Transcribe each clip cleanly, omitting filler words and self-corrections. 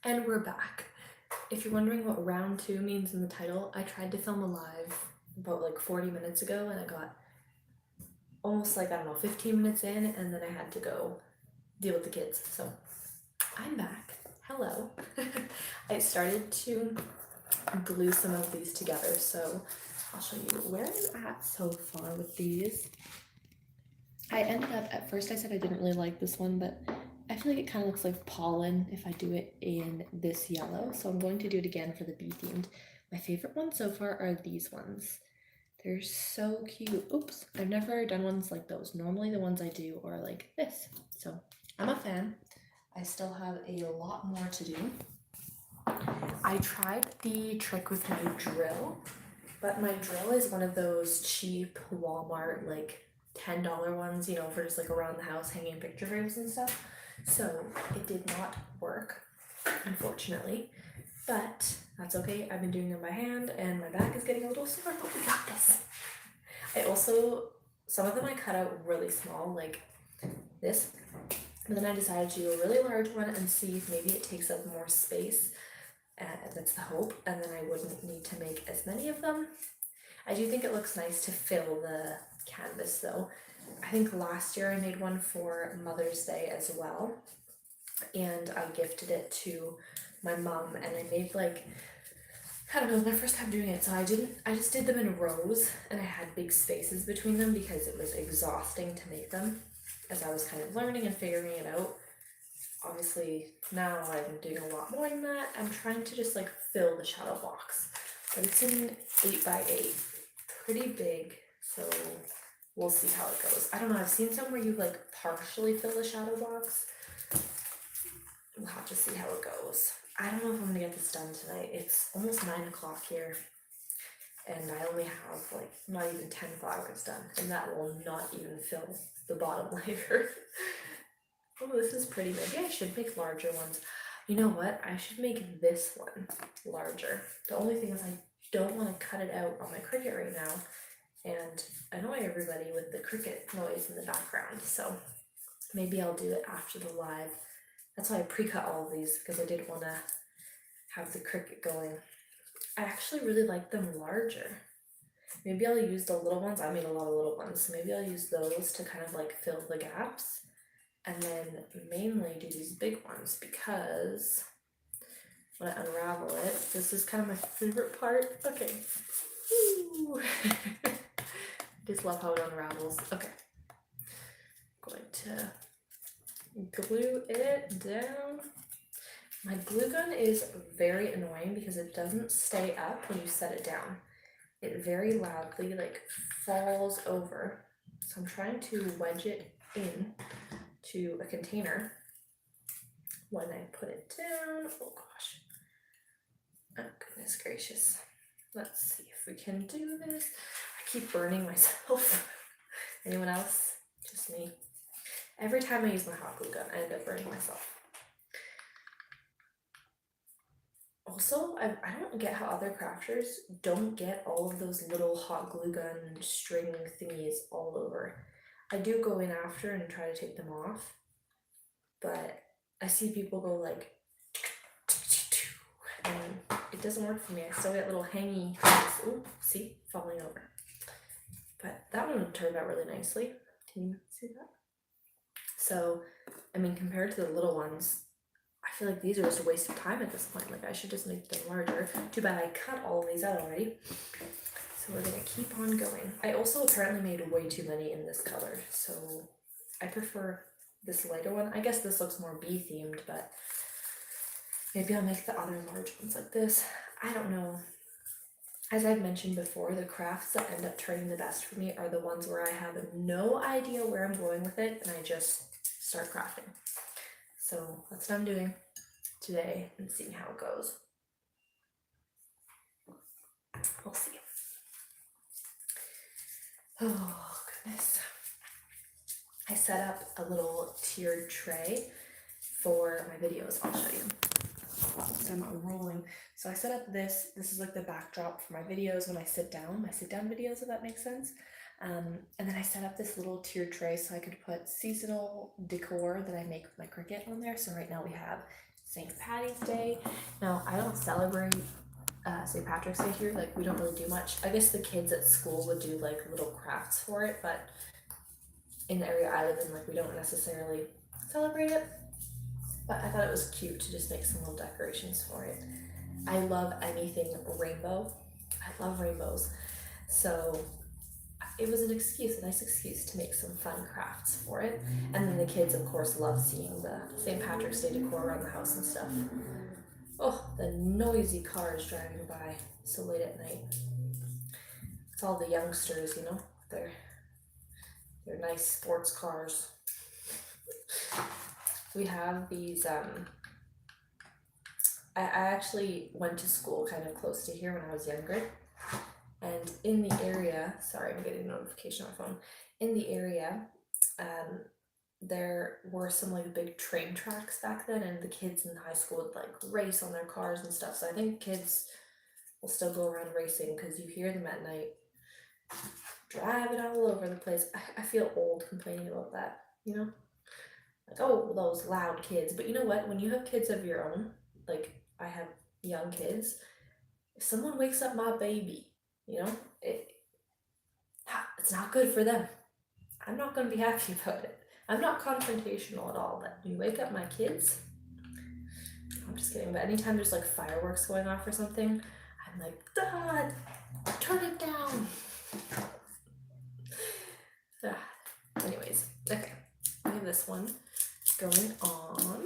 And we're back. If you're wondering what round 2 means in the title, I tried to film a live about like 40 minutes ago and I got almost like, I don't know, 15 minutes in and then I had to go deal with the kids. So I'm back. Hello. I started to glue some of these together, so I'll show you where I'm at so far with these. I ended up, at first I said I didn't really like this one, but I feel like it kind of looks like pollen if I do it in this yellow, so I'm going to do it again for the bee themed. My favorite ones so far are these ones. They're so cute. Oops, I've never done ones like those. Normally the ones I do are like this, so I'm a fan. I still have a lot more to do. I tried the trick with my drill, but my drill is one of those cheap Walmart, like $10 ones, you know, for just like around the house hanging picture frames and stuff. So it did not work, unfortunately, but that's okay. I've been doing them by hand and my back is getting a little sore, but we got this. I also, some of them I cut out really small, like this, but then I decided to do a really large one and see if maybe it takes up more space. That's the hope, and then I wouldn't need to make as many of them. I do think it looks nice to fill the canvas though. I think last year I made one for Mother's Day as well, and I gifted it to my mom, and I made like, I don't know, it was my first time doing it, so I just did them in rows, and I had big spaces between them because it was exhausting to make them as I was kind of learning and figuring it out. Obviously now I'm doing a lot more than that. I'm trying to just like fill the shadow box, but it's an 8x8, pretty big, so we'll see how it goes. I don't know, I've seen some where you like partially fill the shadow box. We'll have to see how it goes. I don't know if I'm gonna get this done tonight. It's almost 9 o'clock here and I only have like not even 10 flowers done, and that will not even fill the bottom layer. Oh, this is pretty. Maybe I should make larger ones. You know what? I should make this one larger. The only thing is I don't want to cut it out on my Cricut right now and annoy everybody with the Cricut noise in the background. So maybe I'll do it after the live. That's why I pre-cut all of these, because I didn't want to have the Cricut going. I actually really like them larger. Maybe I'll use the little ones. I made a lot of little ones, so maybe I'll use those to kind of like fill the gaps. And then mainly do these big ones, because when I unravel it, this is kind of my favorite part. Okay. Just love how it unravels. Okay. I'm going to glue it down. My glue gun is very annoying because it doesn't stay up when you set it down. It very loudly like falls over. So I'm trying to wedge it in to a container when I put it down. Oh gosh. Oh goodness gracious. Let's see if we can do this. I keep burning myself. Anyone else? Just me. Every time I use my hot glue gun, I end up burning myself. Also, I don't get how other crafters don't get all of those little hot glue gun string thingies all over. I do go in after and try to take them off, but I see people go like, and it doesn't work for me. I still get little hangy things. Ooh, see, falling over. But that one turned out really nicely. Can you see that? So, I mean, compared to the little ones, I feel like these are just a waste of time at this point. Like, I should just make them larger. Too bad I cut all of these out already. So we're gonna keep on going. I also apparently made way too many in this color, so I prefer this lighter one. I guess this looks more bee themed, but maybe I'll make the other large ones like this. I don't know. As I've mentioned before, the crafts that end up turning the best for me are the ones where I have no idea where I'm going with it and I just start crafting. So that's what I'm doing today and seeing how it goes. We'll see. Oh goodness. I set up a little tiered tray for my videos. I'll show you. I'm rolling. So I set up this is like the backdrop for my videos when I sit down, my sit down videos, if that makes sense. And then I set up this little tiered tray so I could put seasonal decor that I make with my Cricut on there. So right now we have St. Patty's Day. Now, I don't celebrate St. Patrick's Day here. Like, we don't really do much. I guess the kids at school would do like little crafts for it, but in the area I live in, like, we don't necessarily celebrate it. But I thought it was cute to just make some little decorations for it. I love anything rainbow. I love rainbows. So it was an excuse, a nice excuse to make some fun crafts for it. And then the kids, of course, love seeing the St. Patrick's Day decor around the house and stuff. Oh, the noisy cars driving by so late at night. It's all the youngsters, you know, their nice sports cars. We have these, I actually went to school kind of close to here when I was younger. And in the area, sorry, I'm getting a notification on my phone. In the area, there were some like big train tracks back then, and the kids in high school would like race on their cars and stuff. So I think kids will still go around racing because you hear them at night driving all over the place. I feel old complaining about that, you know? Like, oh, those loud kids. But you know what? When you have kids of your own, like I have young kids, if someone wakes up my baby, you know, it's not good for them. I'm not going to be happy about it. I'm not confrontational at all, but when you wake up my kids, I'm just kidding, but anytime there's like fireworks going off or something, I'm like, Dad, turn it down. Anyways, okay, we have this one going on.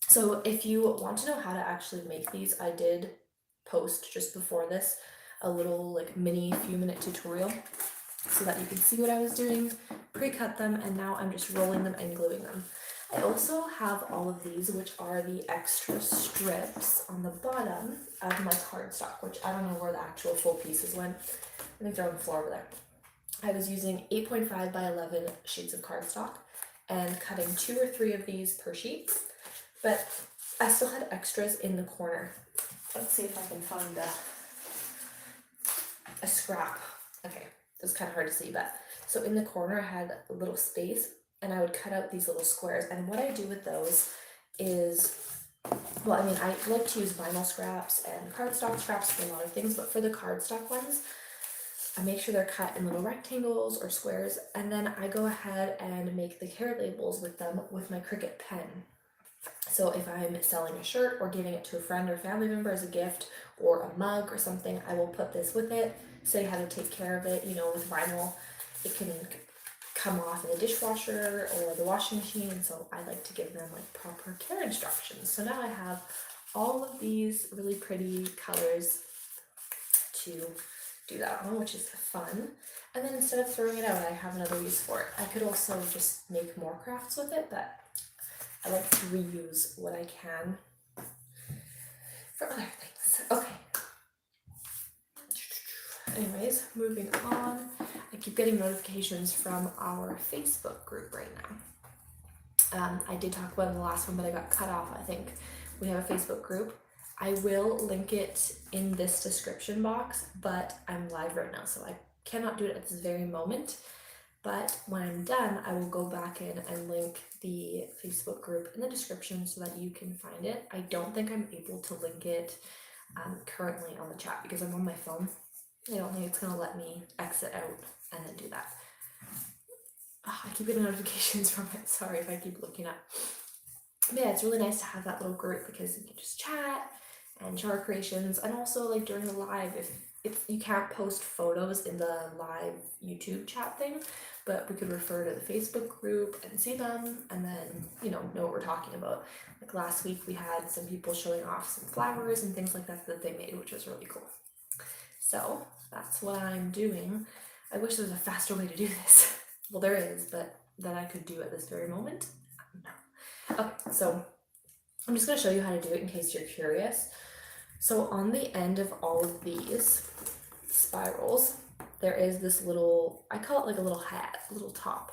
So if you want to know how to actually make these, I did post just before this a little like mini few minute tutorial so that you can see what I was doing, pre-cut them, and now I'm just rolling them and gluing them. I also have all of these, which are the extra strips on the bottom of my cardstock, which I don't know where the actual full pieces went. I think they're on the floor over there. I was using 8.5 by 11 sheets of cardstock and cutting 2 or 3 of these per sheet, but I still had extras in the corner. Let's see if I can find a scrap. Okay, it's kind of hard to see, but so in the corner I had a little space and I would cut out these little squares, and what I do with those is, well, I mean, I like to use vinyl scraps and cardstock scraps for a lot of things, but for the cardstock ones, I make sure they're cut in little rectangles or squares, and then I go ahead and make the care labels with them with my Cricut pen. So if I'm selling a shirt or giving it to a friend or family member as a gift, or a mug or something, I will put this with it, say how to take care of it. You know, with vinyl, it can come off in the dishwasher or the washing machine, and so I like to give them like proper care instructions. So now I have all of these really pretty colors to do that on, which is fun. And then instead of throwing it out, I have another use for it. I could also just make more crafts with it, but I like to reuse what I can for other things. Okay. Anyways, moving on. I keep getting notifications from our Facebook group right now. I did talk about it in the last one, but I got cut off, I think. We have a Facebook group. I will link it in this description box, but I'm live right now, so I cannot do it at this very moment. But when I'm done, I will go back in and link the Facebook group in the description so that you can find it. I don't think I'm able to link it currently on the chat because I'm on my phone. I don't think it's going to let me exit out and then do that. I keep getting notifications from it. Sorry if I keep looking up. But yeah, it's really nice to have that little group because you can just chat and share creations, and also like during the live, if you can't post photos in the live YouTube chat thing, but we could refer to the Facebook group and see them, and then know what we're talking about. Like last week we had some people showing off some flowers and things like that they made, which was really cool. So that's what I'm doing. I wish there was a faster way to do this. Well, there is, but that I could do at this very moment, no. Okay, so I'm just going to show you how to do it in case you're curious. So on the end of all of these spirals, there is this little, I call it like a little hat, a little top.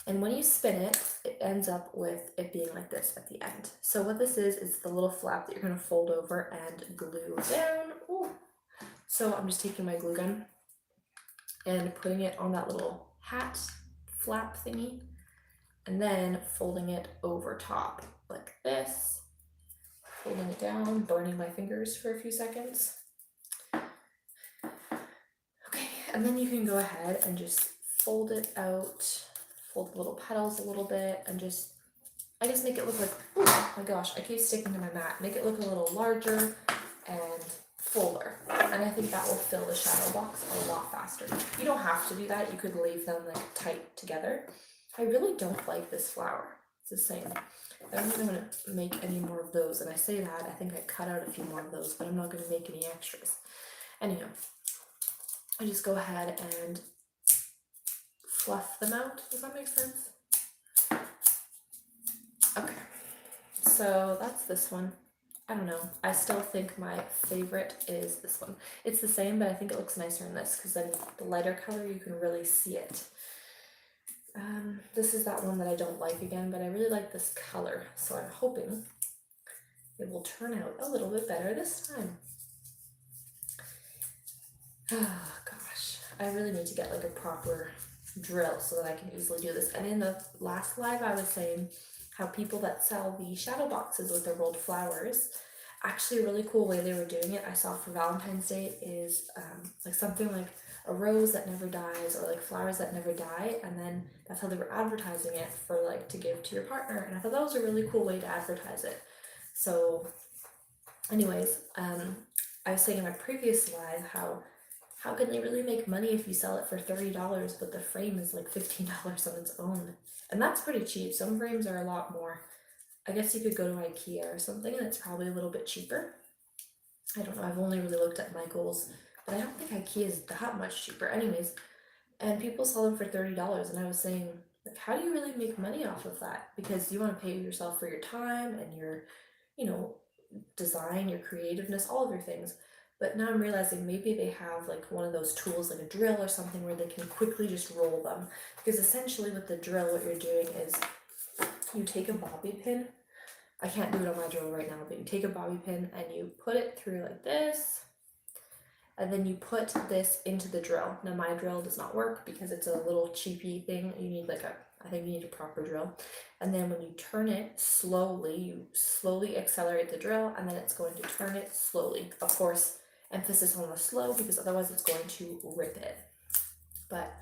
And when you spin it, it ends up with it being like this at the end. So what this is the little flap that you're going to fold over and glue down. Ooh. So I'm just taking my glue gun and putting it on that little hat flap thingy, and then folding it over top like this. holding it down, burning my fingers for a few seconds. Okay, and then you can go ahead and just fold it out, fold the little petals a little bit, and just, I guess make it look like, oh my gosh, I keep sticking to my mat, make it look a little larger and fuller, and I think that will fill the shadow box a lot faster. You don't have to do that, you could leave them like tight together. I really don't like this flower, it's the same. I don't think I'm going to make any more of those, and I say that, I think I cut out a few more of those, but I'm not going to make any extras. Anyhow, I just go ahead and fluff them out, does that make sense? Okay, so that's this one. I don't know, I still think my favorite is this one. It's the same, but I think it looks nicer in this, because then the lighter color, you can really see it. This is that one that I don't like again, but I really like this color, so I'm hoping it will turn out a little bit better this time. Oh gosh, I really need to get like a proper drill so that I can easily do this. And in the last live I was saying how people that sell the shadow boxes with their rolled flowers, actually a really cool way they were doing it I saw for Valentine's Day is like something like a rose that never dies, or like flowers that never die, and then that's how they were advertising it for like to give to your partner, and I thought that was a really cool way to advertise it. So anyways, I was saying in my previous live how can they really make money if you sell it for $30 but the frame is like $15 on its own, and that's pretty cheap. Some frames are a lot more. I guess you could go to IKEA or something and it's probably a little bit cheaper. I don't know, I've only really looked at Michael's, but I don't think IKEA is that much cheaper anyways, and people sell them for $30, and I was saying, like, how do you really make money off of that? Because you want to pay yourself for your time and your, you know, design, your creativeness, all of your things. But now I'm realizing maybe they have like one of those tools like a drill or something where they can quickly just roll them, because essentially with the drill what you're doing is you take a bobby pin. I can't do it on my drill right now, but you take a bobby pin and you put it through like this, and then you put this into the drill. Now my drill does not work because it's a little cheapy thing. You need like I think you need a proper drill. And then when you turn it slowly, you slowly accelerate the drill, and then it's going to turn it slowly. Of course, emphasis on the slow, because otherwise it's going to rip it. But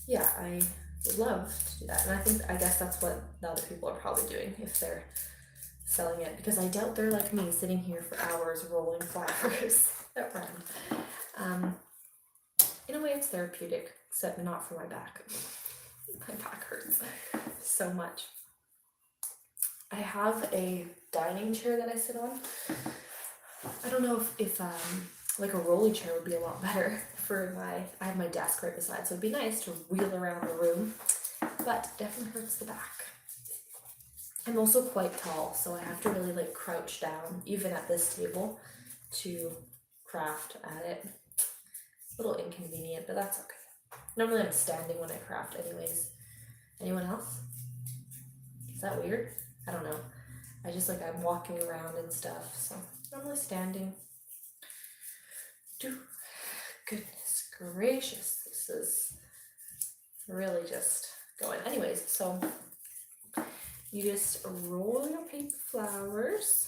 yeah, I would love to do that. And I guess that's what the other people are probably doing if they're selling it, because I doubt they're like me sitting here for hours rolling flowers around. In a way it's therapeutic, except not for my back. My back hurts so much. I have a dining chair that I sit on. I don't know if like a rolly chair would be a lot better for I have my desk right beside, so it'd be nice to wheel around the room, but it definitely hurts the back. I'm also quite tall, so I have to really like crouch down, even at this table, to craft at it. A little inconvenient, but that's okay. Normally I'm standing when I craft anyways. Anyone else? Is that weird? I don't know. I just like, I'm walking around and stuff, so normally standing. Goodness gracious, this is really just going. Anyways, so you just roll your paper flowers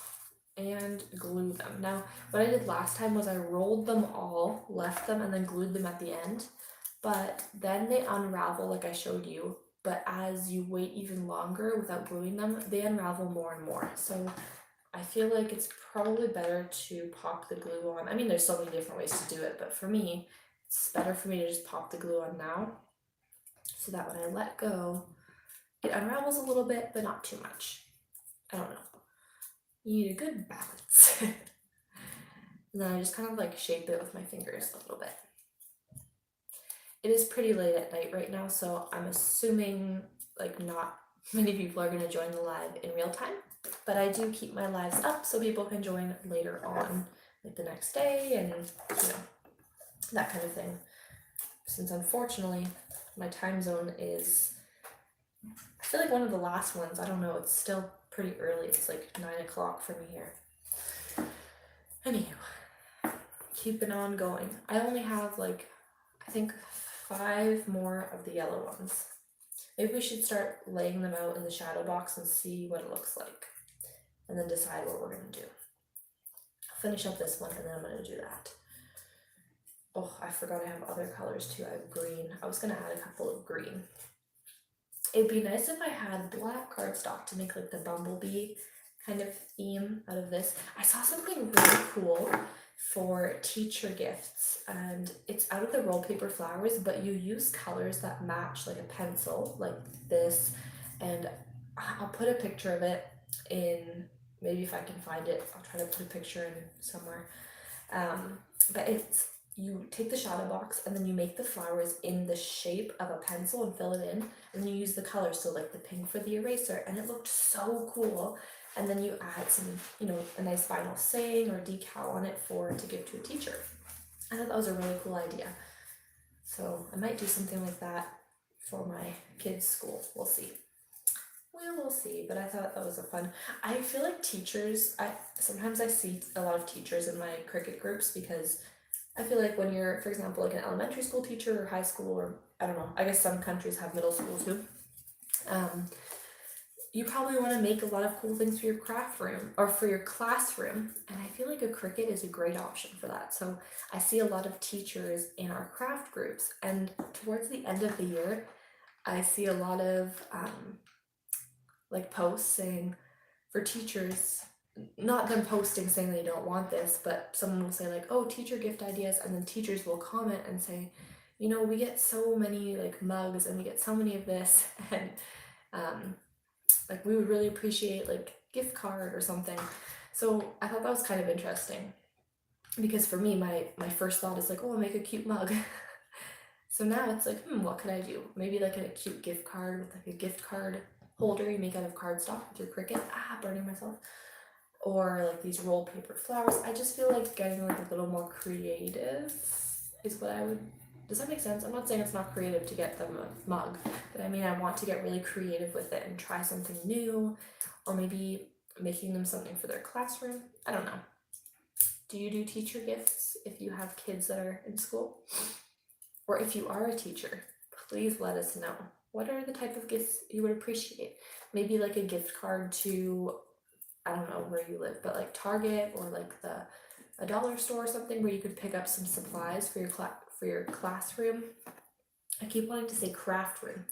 and glue them. Now, what I did last time was I rolled them all, left them, and then glued them at the end. But then they unravel like I showed you. But as you wait even longer without gluing them, they unravel more and more. So I feel like it's probably better to pop the glue on. I mean, there's so many different ways to do it, but for me, it's better for me to just pop the glue on now, so that when I let go, it unravels a little bit, but not too much. I don't know. You need a good balance. And then I just kind of like shape it with my fingers a little bit. It is pretty late at night right now, so I'm assuming like not many people are going to join the live in real time, but I do keep my lives up so people can join later on, like the next day, and you know, that kind of thing. Since unfortunately my time zone is, I feel like one of the last ones, I don't know, it's still pretty early, it's like 9 o'clock for me here. Anywho, keeping on going. I only have like, I think 5 more of the yellow ones. Maybe we should start laying them out in the shadow box and see what it looks like, and then decide what we're going to do. finish up this one and then I'm gonna do that. Oh, I forgot I have other colors too. I have green. I was gonna add a couple of green. It'd be nice if I had black cardstock to make like the bumblebee kind of theme out of this. I saw something really cool for teacher gifts, and it's out of the roll paper flowers, but you use colors that match like a pencil, like this, and I'll put a picture of it in, maybe if I can find it, I'll try to put a picture in somewhere. But it's, you take the shadow box and then you make the flowers in the shape of a pencil and fill it in, and then you use the colors, so like the pink for the eraser, and it looked so cool. And then you add some, you know, a nice vinyl saying or decal on it to give to a teacher. I thought that was a really cool idea. So I might do something like that for my kids' school. We'll see. We'll see, but I thought that was a fun. I feel like teachers, sometimes I see a lot of teachers in my Cricut groups, because I feel like when you're, for example, like an elementary school teacher or high school, or I don't know, I guess some countries have middle school too. You probably want to make a lot of cool things for your craft room or for your classroom, and I feel like a Cricut is a great option for that. So I see a lot of teachers in our craft groups, and towards the end of the year, I see a lot of like posts saying for teachers, not them posting saying they don't want this, but someone will say like, oh, teacher gift ideas, and then teachers will comment and say, you know, we get so many like mugs and we get so many of this, and like we would really appreciate like gift card or something. So I thought that was kind of interesting, because for me, my first thought is like, oh, I'll make a cute mug. So now it's like, what could I do? Maybe like a cute gift card with like a gift card holder you make out of cardstock with your Cricut. Burning myself. Or like these roll paper flowers. I just feel like getting like a little more creative is what I would. Does that make sense? I'm not saying it's not creative to get them a mug, but I mean, I want to get really creative with it and try something new, or maybe making them something for their classroom. I don't know. Do you do teacher gifts if you have kids that are in school? Or if you are a teacher, please let us know. What are the type of gifts you would appreciate? Maybe like a gift card to, I don't know where you live, but like Target or like a dollar store or something, where you could pick up some supplies for your classroom. I keep wanting to say craft room.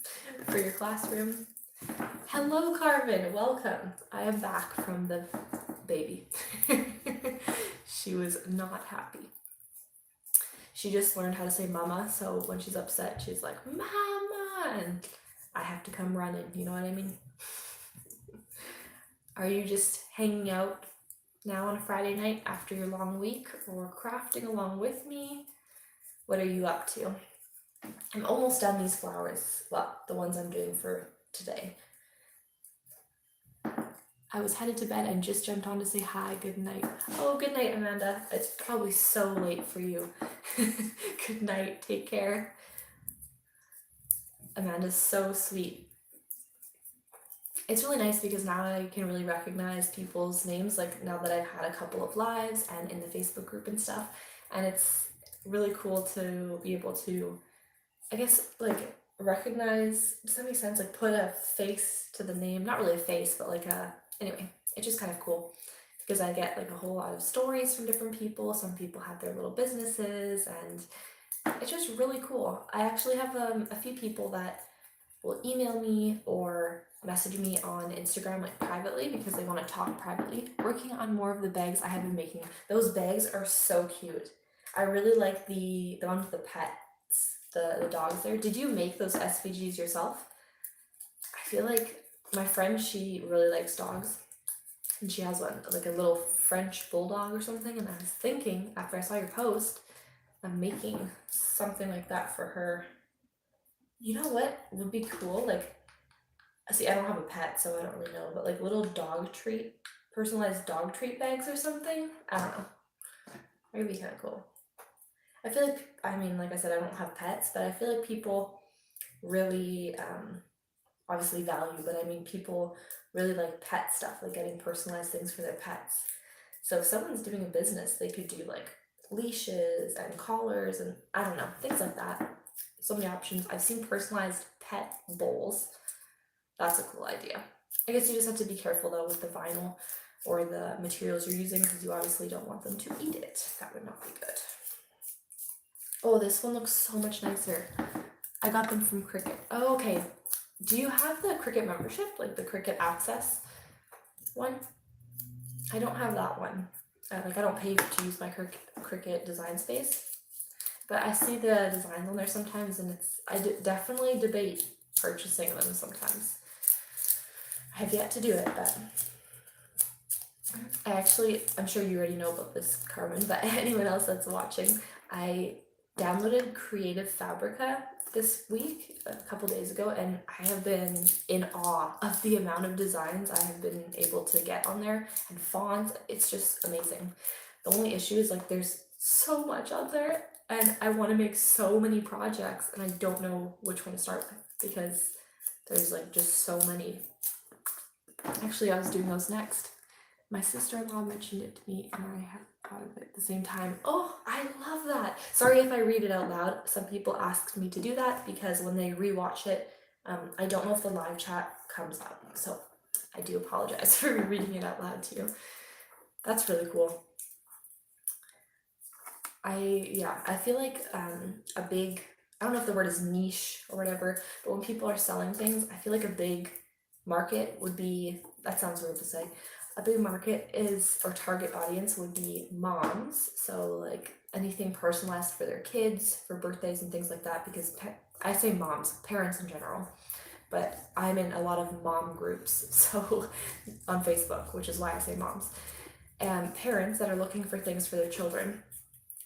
For your classroom. Hello, Carmen. Welcome. I am back from the baby. She was not happy. She just learned how to say mama, so when she's upset, she's like, mama, and I have to come running, you know what I mean? Are you just hanging out now on a Friday night after your long week, or crafting along with me? What are you up to? I'm almost done these flowers, well, the ones I'm doing for today. I was headed to bed and just jumped on to say hi, good night. Oh, good night, Amanda. It's probably so late for you. Good night, take care. Amanda's so sweet. It's really nice because now I can really recognize people's names, like now that I've had a couple of lives and in the Facebook group and stuff, and it's really cool to be able to, I guess, like recognize, does that make sense? Like put a face to the name, not really a face, but like anyway, it's just kind of cool because I get like a whole lot of stories from different people. Some people have their little businesses, and it's just really cool. I actually have a few people that will email me or message me on Instagram like privately because they want to talk privately. Working on more of the bags I have been making. Those bags are so cute. I really like the one with the pets, the dogs there. Did you make those SVGs yourself? I feel like my friend, she really likes dogs, and she has one, like a little French bulldog or something, and I was thinking, after I saw your post, of making something like that for her. You know what would be cool? Like, see, I don't have a pet, so I don't really know, but like little personalized dog treat bags or something? I don't know. That would be kind of cool. I feel like, I mean, like I said, I don't have pets, but I feel like people really, obviously value, but I mean, people really like pet stuff, like getting personalized things for their pets. So if someone's doing a business, they could do like leashes and collars and I don't know, things like that. So many options. I've seen personalized pet bowls. That's a cool idea. I guess you just have to be careful though with the vinyl. or the materials you're using, because you obviously don't want them to eat it. That would not be good. Oh, this one looks so much nicer. I got them from Cricut. Oh, okay. Do you have the Cricut membership, like the Cricut Access one? I don't have that one. Like, I don't pay to use my Cricut design space, but I see the designs on there sometimes, and I definitely debate purchasing them sometimes. I have yet to do it, but I'm sure you already know about this, Carmen, but anyone else that's watching, I downloaded Creative Fabrica this week, a couple days ago, and I have been in awe of the amount of designs I have been able to get on there, and fonts. It's just amazing. The only issue is, like, there's so much out there, and I want to make so many projects, and I don't know which one to start with, because there's, like, just so many. Actually, I was doing those next. My sister-in-law mentioned it to me, and I had thought of it at the same time. Oh, I love that. Sorry if I read it out loud. Some people asked me to do that because when they rewatch it, I don't know if the live chat comes up. So I do apologize for reading it out loud to you. That's really cool. I feel like a big, I don't know if the word is niche or whatever, but when people are selling things, I feel like a big market would be, that sounds weird to say, a big market is, or target audience would be moms. So like anything personalized for their kids, for birthdays and things like that, because I say moms, parents in general, but I'm in a lot of mom groups, so on Facebook, which is why I say moms, and parents that are looking for things for their children.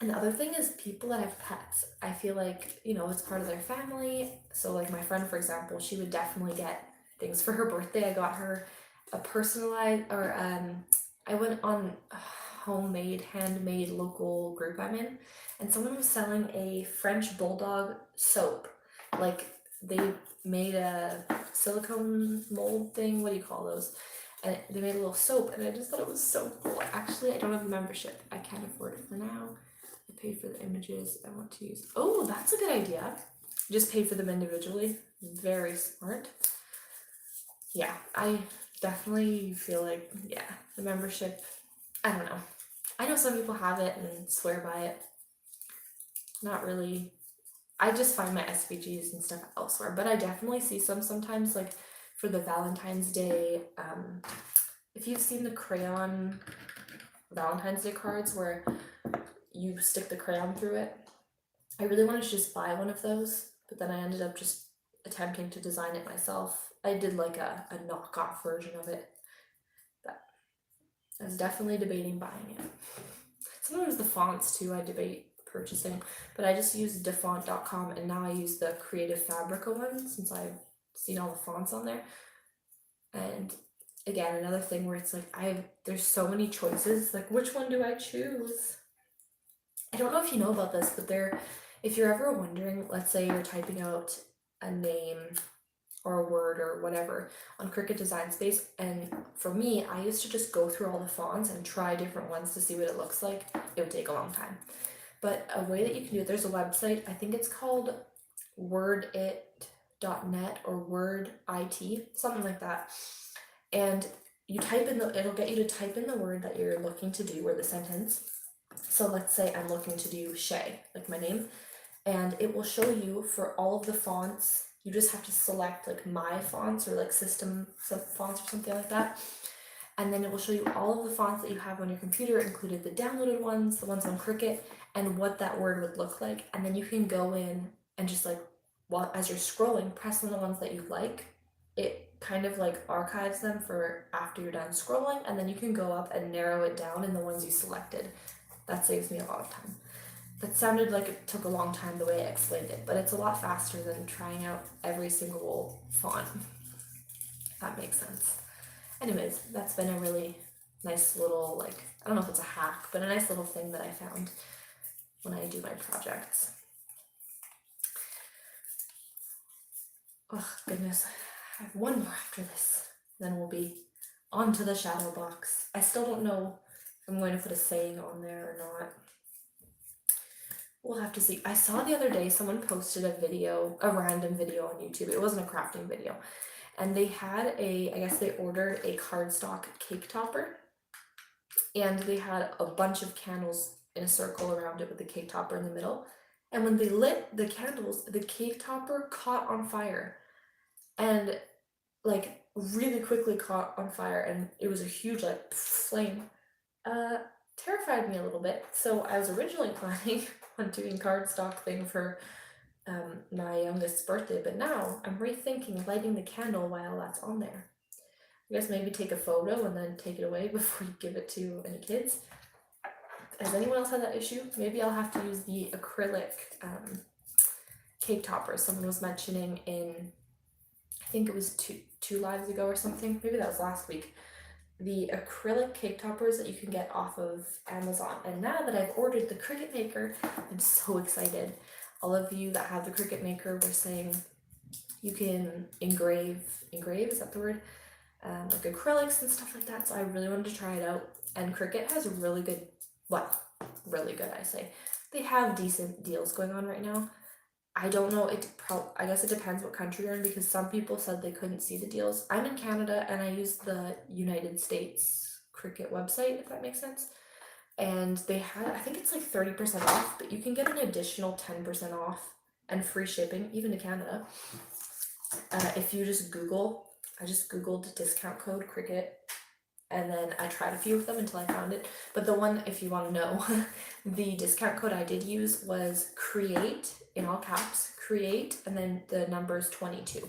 And the other thing is people that have pets. I feel like, it's part of their family. So like my friend, for example, she would definitely get things for her birthday. I got her a personalized, or I went on a handmade local group I'm in, and someone was selling a French bulldog soap. Like, they made a silicone mold thing, what do you call those? And they made a little soap, and I just thought it was so cool. Actually, I don't have a membership. I can't afford it for now. I pay for the images I want to use. Oh, that's a good idea. Just pay for them individually. Very smart. Yeah, I definitely feel like, the membership, I don't know. I know some people have it and swear by it. Not really. I just find my SVGs and stuff elsewhere, but I definitely see some sometimes, like for the Valentine's Day. If you've seen the crayon Valentine's Day cards where you stick the crayon through it, I really wanted to just buy one of those, but then I ended up just attempting to design it myself. I did like a knockoff version of it, but I was definitely debating buying it. Sometimes the fonts too, I debate purchasing, but I just use defont.com, and now I use the Creative Fabrica one since I've seen all the fonts on there. And again, another thing where it's like there's so many choices, like which one do I choose? I don't know if you know about this, but if you're ever wondering, let's say you're typing out a name or a word or whatever on Cricut Design Space, and for me, I used to just go through all the fonts and try different ones to see what it looks like. It would take a long time. But a way that you can do it, there's a website, I think it's called wordit.net or wordit, something like that. And you type in it'll get you to type in the word that you're looking to do, or the sentence. So let's say I'm looking to do Shea, like my name, and it will show you for all of the fonts. You just have to select like my fonts or like system fonts or something like that. And then it will show you all of the fonts that you have on your computer, included the downloaded ones, the ones on Cricut, and what that word would look like. And then you can go in and just like, as you're scrolling, press on the ones that you like. It kind of like archives them for after you're done scrolling, and then you can go up and narrow it down in the ones you selected. That saves me a lot of time. That sounded like it took a long time the way I explained it, but it's a lot faster than trying out every single font, if that makes sense. Anyways, that's been a really nice little, like, I don't know if it's a hack, but a nice little thing that I found when I do my projects. Oh, goodness. I have one more after this, then we'll be on to the shadow box. I still don't know if I'm going to put a saying on there or not. We'll have to see. I saw the other day someone posted a random video on YouTube. It wasn't a crafting video. And they had I guess they ordered a cardstock cake topper. and they had a bunch of candles in a circle around it with the cake topper in the middle. And when they lit the candles, the cake topper caught on fire, and like really quickly caught on fire, and it was a huge like flame. Terrified me a little bit. So I was originally planning on doing cardstock thing for my youngest's birthday, but now I'm rethinking lighting the candle while that's on there. I guess maybe take a photo and then take it away before you give it to any kids. Has anyone else had that issue? Maybe I'll have to use the acrylic cake toppers someone was mentioning in, I think it was two lives ago or something. Maybe that was last week. The acrylic cake toppers that you can get off of Amazon. And now that I've ordered the Cricut maker, I'm so excited. All of you that have the Cricut maker were saying you can engrave, is that the word? Like acrylics and stuff like that. So I really wanted to try it out. And Cricut has a really good, really good, I say. They have decent deals going on right now. I don't know, I guess it depends what country you're in, because some people said they couldn't see the deals. I'm in Canada and I use the United States Cricut website, if that makes sense. And they had, I think it's like 30% off, but you can get an additional 10% off and free shipping, even to Canada. If you just Google, I just Googled discount code Cricut, and then I tried a few of them until I found it. But the one, if you want to know, the discount code I did use was Create, in all caps, Create, and then the number's 22.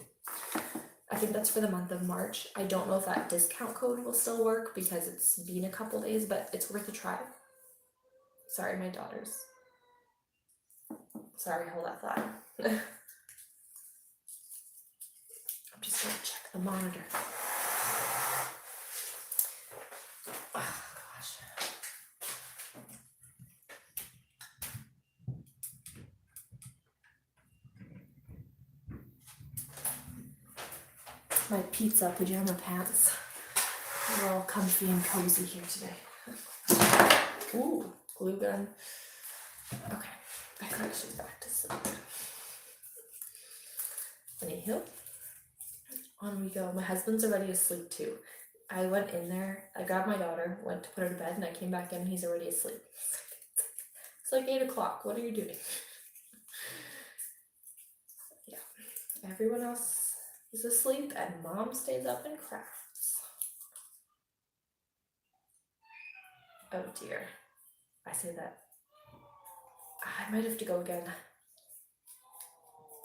I think that's for the month of March. I don't know if that discount code will still work because it's been a couple days, but it's worth a try. Sorry, my daughters. Sorry, hold that thought. I'm just gonna check the monitor. Oh, gosh. My pizza pajama pants. We're all comfy and cozy here today. Ooh, glue gun. Okay, I think she's back to sleep. Anywho, on we go. My husband's already asleep too. I went in there, I grabbed my daughter, went to put her to bed, and I came back in and he's already asleep. It's like 8 o'clock. What are you doing? Yeah, everyone else is asleep and mom stays up and crafts. Oh dear. I say that. I might have to go again.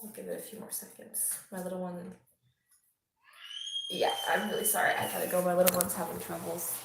I'll give it a few more seconds. My little one. Yeah, I'm really sorry. I gotta go. My little one's having troubles.